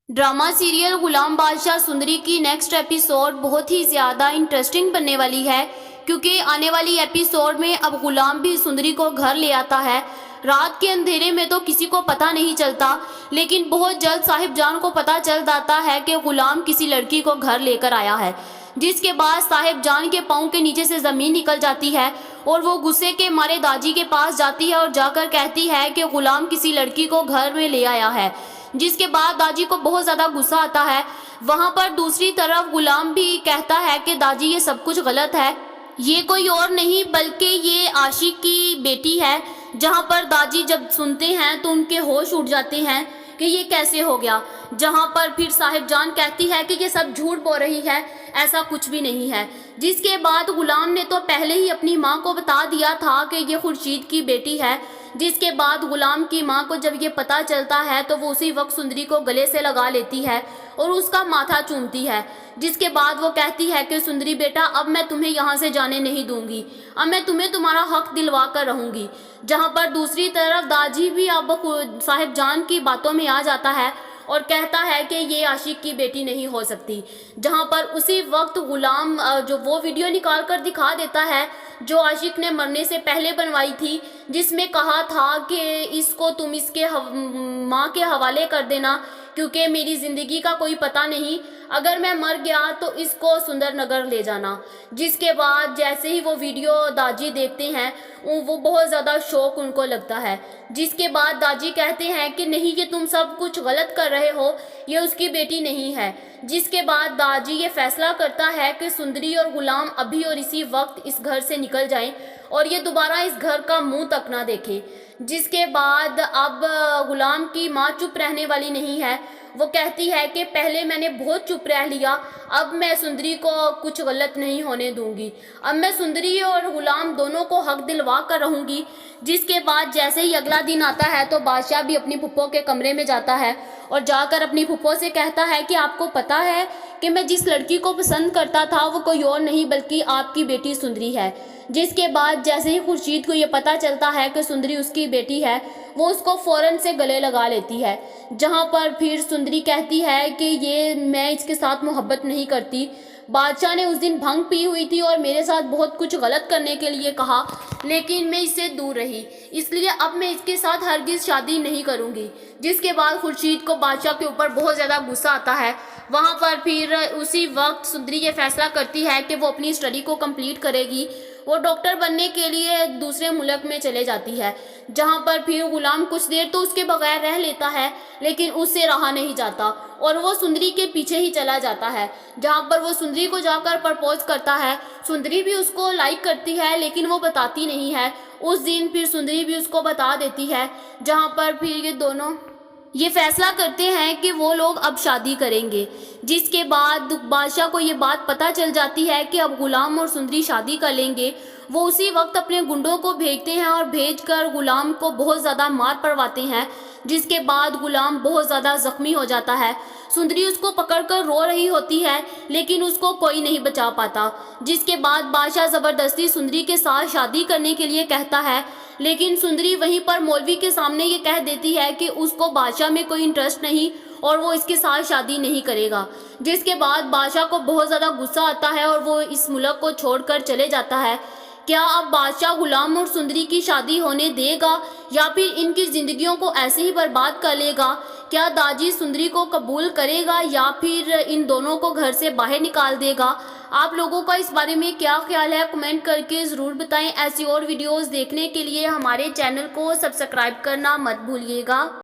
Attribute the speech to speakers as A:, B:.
A: Drama serial गुलाम बादशाह सुंदरी की next episode बहुत ही ज़्यादा इंटरेस्टिंग बनने वाली है, क्योंकि आने वाली एपिसोड में अब गुलाम भी सुंदरी को घर ले आता है। रात के अंधेरे में तो किसी को पता नहीं चलता, लेकिन बहुत जल्द साहिब जान को पता चल जाता है कि गुलाम किसी लड़की को घर लेकर आया है, जिसके बाद साहिब जान के पाँव के नीचे से ज़मीन निकल जाती है और वो गुस्से के मारे दादी के पास जाती है और जाकर कहती है कि गुलाम किसी लड़की को घर में ले आया है, जिसके बाद दादी को बहुत ज़्यादा गुस्सा आता है। वहाँ पर दूसरी तरफ गुलाम भी कहता है कि दादी ये सब कुछ गलत है, ये कोई और नहीं बल्कि ये आशिक की बेटी है। जहाँ पर दादी जब सुनते हैं तो उनके होश उड़ जाते हैं कि ये कैसे हो गया। जहाँ पर फिर साहिब जान कहती है कि ये सब झूठ बोल रही है, ऐसा कुछ भी नहीं है। जिसके बाद गुलाम ने तो पहले ही अपनी माँ को बता दिया था कि ये खुर्शीद की बेटी है। जिसके बाद गुलाम की माँ को जब ये पता चलता है तो वो उसी वक्त सुंदरी को गले से लगा लेती है और उसका माथा चूमती है। जिसके बाद वो कहती है कि सुंदरी बेटा, अब मैं तुम्हें यहाँ से जाने नहीं दूंगी, अब मैं तुम्हें तुम्हारा हक दिलवा कर रहूँगी। जहाँ पर दूसरी तरफ दाजी भी अब साहिब जान की बातों में आ जाता है और कहता है कि ये आशिक की बेटी नहीं हो सकती। जहाँ पर उसी वक्त गुलाम जो वो वीडियो निकाल कर दिखा देता है जो आशिक ने मरने से पहले बनवाई थी, जिसमें कहा था कि इसको तुम इसके माँ के हवाले कर देना, क्योंकि मेरी ज़िंदगी का कोई पता नहीं, अगर मैं मर गया तो इसको सुंदरनगर ले जाना। जिसके बाद जैसे ही वो वीडियो दादी देखते हैं वो बहुत ज़्यादा शौक उनको लगता है। जिसके बाद दादी कहते हैं कि नहीं, ये तुम सब कुछ गलत कर रहे हो, ये उसकी बेटी नहीं है। जिसके बाद दादी ये फैसला करता है कि सुंदरी और गुलाम अभी और इसी वक्त इस घर से निकल जाएं और ये दोबारा इस घर का मुंह तक ना देखें। जिसके बाद अब गुलाम की माँ चुप रहने वाली नहीं है। वो कहती है कि पहले मैंने बहुत चुप रह लिया, अब मैं सुंदरी को कुछ गलत नहीं होने दूंगी, अब मैं सुंदरी और गुलाम दोनों को हक दिलवा कर रहूंगी। जिसके बाद जैसे ही अगला दिन आता है तो बादशाह भी अपनी फुप्पो के कमरे में जाता है और जाकर अपनी फुप्पो से कहता है कि आपको पता है कि मैं जिस लड़की को पसंद करता था वो कोई और नहीं बल्कि आपकी बेटी सुंदरी है। जिसके बाद जैसे ही खुर्शीद को ये पता चलता है कि सुंदरी उसकी बेटी है, वो उसको फ़ौरन से गले लगा लेती है। जहाँ पर फिर सुंदरी कहती है कि ये मैं इसके साथ मोहब्बत नहीं करती, बादशाह ने उस दिन भंग पी हुई थी और मेरे साथ बहुत कुछ गलत करने के लिए कहा, लेकिन मैं इससे दूर रही, इसलिए अब मैं इसके साथ हरगिज़ शादी नहीं करूँगी। जिसके बाद खुर्शीद को बादशाह के ऊपर बहुत ज़्यादा गुस्सा आता है। वहाँ पर फिर उसी वक्त सुंदरी ये फैसला करती है कि वो अपनी स्टडी को कंप्लीट करेगी। वो डॉक्टर बनने के लिए दूसरे मुल्क में चले जाती है। जहाँ पर फिर गुलाम कुछ देर तो उसके बगैर रह लेता है, लेकिन उससे रहा नहीं जाता और वो सुंदरी के पीछे ही चला जाता है। जहाँ पर वो सुंदरी को जाकर प्रपोज करता है, सुंदरी भी उसको लाइक करती है लेकिन वो बताती नहीं है। उस दिन फिर सुंदरी भी उसको बता देती है। जहाँ पर फिर ये दोनों ये फैसला करते हैं कि वो लोग अब शादी करेंगे। जिसके बाद बादशाह को ये बात पता चल जाती है कि अब गुलाम और सुंदरी शादी कर लेंगे। वो उसी वक्त अपने गुंडों को भेजते हैं और भेजकर गुलाम को बहुत ज़्यादा मार पड़वाते हैं। जिसके बाद गुलाम बहुत ज़्यादा ज़ख्मी हो जाता है। सुंदरी उसको पकड़कर रो रही होती है लेकिन उसको कोई नहीं बचा पाता। जिसके बाद बादशाह ज़बरदस्ती सुंदरी के साथ शादी करने के लिए कहता है, लेकिन सुंदरी वहीं पर मौलवी के सामने ये कह देती है कि उसको बादशाह में कोई इंटरेस्ट नहीं और वो इसके साथ शादी नहीं करेगा। जिसके बाद बादशाह को बहुत ज़्यादा गुस्सा आता है और वो इस मुल्क को छोड़कर चले जाता है। क्या अब बादशाह गुलाम और सुंदरी की शादी होने देगा या फिर इनकी ज़िंदगियों को ऐसे ही बर्बाद कर लेगा? क्या दाजी सुंदरी को कबूल करेगा या फिर इन दोनों को घर से बाहर निकाल देगा? आप लोगों का इस बारे में क्या ख्याल है, कमेंट करके ज़रूर बताएं। ऐसी और वीडियोस देखने के लिए हमारे चैनल को सब्सक्राइब करना मत भूलिएगा।